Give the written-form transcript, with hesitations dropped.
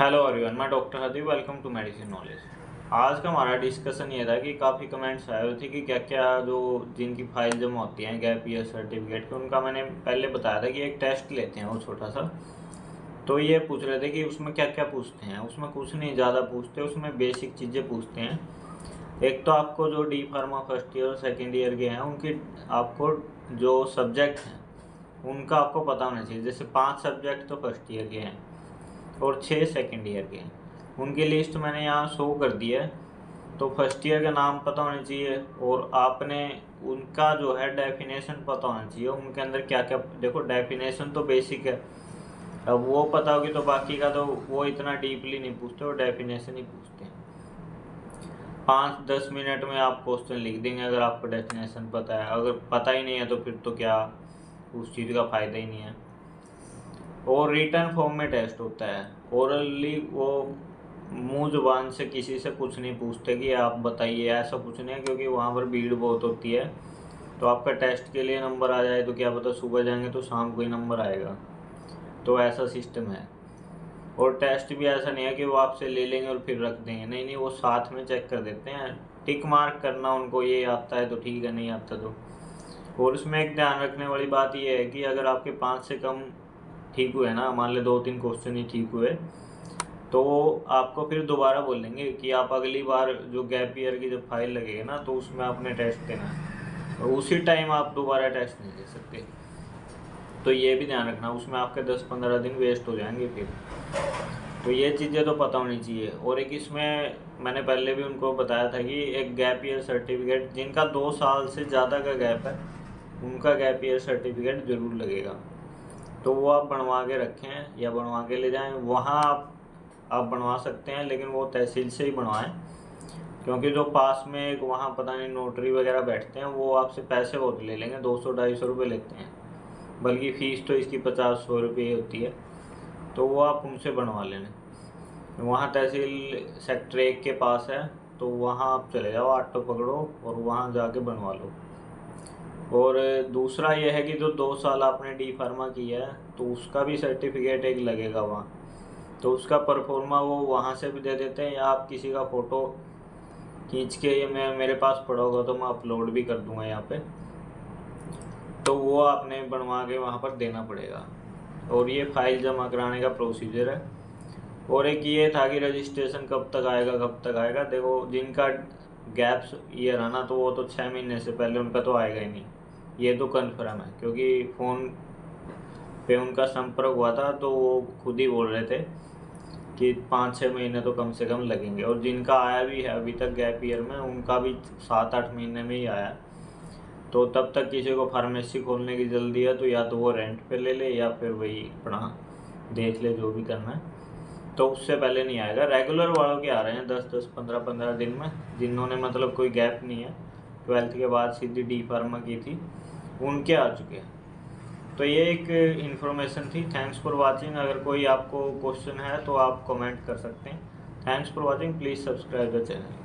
Hello everyone, मैं doctor Hadeeb. Welcome to medicine knowledge. आज का हमारा डिस्कशन ये था कि काफ़ी कमेंट्स आए हुए थे कि क्या क्या जो जिनकी फाइल जमा होती हैं गैप ईयर सर्टिफिकेट के, उनका मैंने पहले बताया था कि एक टेस्ट लेते हैं वो छोटा सा। तो ये पूछ रहे थे कि उसमें क्या क्या पूछते हैं। उसमें कुछ नहीं ज़्यादा पूछते, उसमें बेसिक चीज़ें पूछते हैं। एक तो आपको जो डी फार्मा फर्स्ट ईयर और सेकेंड ईयर के हैं उनकी आपको जो सब्जेक्ट हैं उनका आपको पता होना चाहिए। जैसे 5 सब्जेक्ट तो फर्स्ट ईयर के हैं और 6 सेकेंड ईयर के हैं। उनकी लिस्ट मैंने यहाँ शो कर दी है। तो फर्स्ट ईयर का नाम पता होना चाहिए और आपने उनका जो है डेफिनेशन पता होना चाहिए। उनके अंदर क्या क्या, देखो डेफिनेशन तो बेसिक है, अब वो पता होगी तो बाकी का तो वो इतना डीपली नहीं पूछते, वो डेफिनेशन ही पूछते हैं। 5-10 मिनट में आप क्वेश्चन लिख देंगे अगर आपको डेफिनेशन पता है। अगर पता ही नहीं है तो फिर तो क्या, उस चीज़ का फ़ायदा ही नहीं है। और रिटर्न फॉर्म में टेस्ट होता है। ओरली वो मुंह जुबान से किसी से कुछ नहीं पूछते कि आप बताइए, ऐसा कुछ नहीं है, क्योंकि वहाँ पर भीड़ बहुत होती है। तो आपका टेस्ट के लिए नंबर आ जाए तो क्या पता सुबह जाएंगे तो शाम को ही नंबर आएगा। तो ऐसा सिस्टम है। और टेस्ट भी ऐसा नहीं है कि वो आपसे ले लेंगे और फिर रख देंगे, नहीं नहीं, वो साथ में चेक कर देते हैं। टिक मार्क करना उनको, ये आता है तो ठीक है, नहीं आता तो। और उसमें एक ध्यान रखने वाली बात ये है कि अगर आपके 5 से कम ठीक हुए ना, मान ले 2-3 क्वेश्चन ही ठीक हुए, तो आपको फिर दोबारा बोलेंगे कि आप अगली बार जो गैप ईयर की जब फाइल लगेगी ना तो उसमें आपने टेस्ट देना है, और उसी टाइम आप दोबारा टेस्ट नहीं दे सकते। तो ये भी ध्यान रखना, उसमें आपके 10-15 दिन वेस्ट हो जाएंगे फिर। तो ये चीज़ें तो पता होनी चाहिए। और एक इसमें मैंने पहले भी उनको बताया था कि एक गैप ईयर सर्टिफिकेट, जिनका 2 साल से ज़्यादा का गैप है उनका गैप ईयर सर्टिफिकेट ज़रूर लगेगा। तो वो आप बनवा के रखें या बनवा के ले जाएं। वहाँ आप बनवा सकते हैं, लेकिन वो तहसील से ही बनवाएं, क्योंकि जो पास में एक वहाँ पता नहीं नोटरी वगैरह बैठते हैं, वो आपसे पैसे बहुत ले लेंगे, 200-250 रुपये लेते हैं। बल्कि फ़ीस तो इसकी 50-100 रुपये होती है। तो वो आप उनसे बनवा लेना। वहाँ तहसील सेक्टर 1 के पास है, तो वहाँ आप चले जाओ, ऑटो पकड़ो और वहाँ जाके बनवा लो। और दूसरा यह है कि जो 2 साल आपने डी फार्मा किया है तो उसका भी सर्टिफिकेट एक लगेगा वहाँ। तो उसका परफॉर्मा वो वहाँ से भी दे देते हैं, या आप किसी का फ़ोटो खींच के, ये मैं मेरे पास पड़ा होगा तो मैं अपलोड भी कर दूँगा यहाँ पे। तो वो आपने बनवा के वहाँ पर देना पड़ेगा। और ये फाइल जमा कराने का प्रोसीजर है। और एक ये था कि रजिस्ट्रेशन कब तक आएगा कब तक आएगा। देखो जिनका गैप्स ईयर है ना, तो वो तो 6 महीने से पहले उनका तो आएगा ही नहीं, ये तो कन्फर्म है। क्योंकि फ़ोन पे उनका संपर्क हुआ था तो वो खुद ही बोल रहे थे कि 5-6 महीने तो कम से कम लगेंगे। और जिनका आया भी है अभी तक गैप ईयर में, उनका भी 7-8 महीने में ही आया। तो तब तक किसी को फार्मेसी खोलने की जल्दी है तो या तो वो रेंट पे ले ले या फिर वही अपना देख ले जो भी करना है। तो उससे पहले नहीं आएगा। रेगुलर वालों के आ रहे हैं 10-10, 15-15 दिन में, जिन्होंने मतलब कोई गैप नहीं है, 12th के बाद सीधी डी फार्मा की थी, उनके आ चुके हैं। तो ये एक इन्फॉर्मेशन थी। Thanks for watching. अगर कोई आपको क्वेश्चन है तो आप कमेंट कर सकते हैं। Thanks for watching. Please subscribe the channel.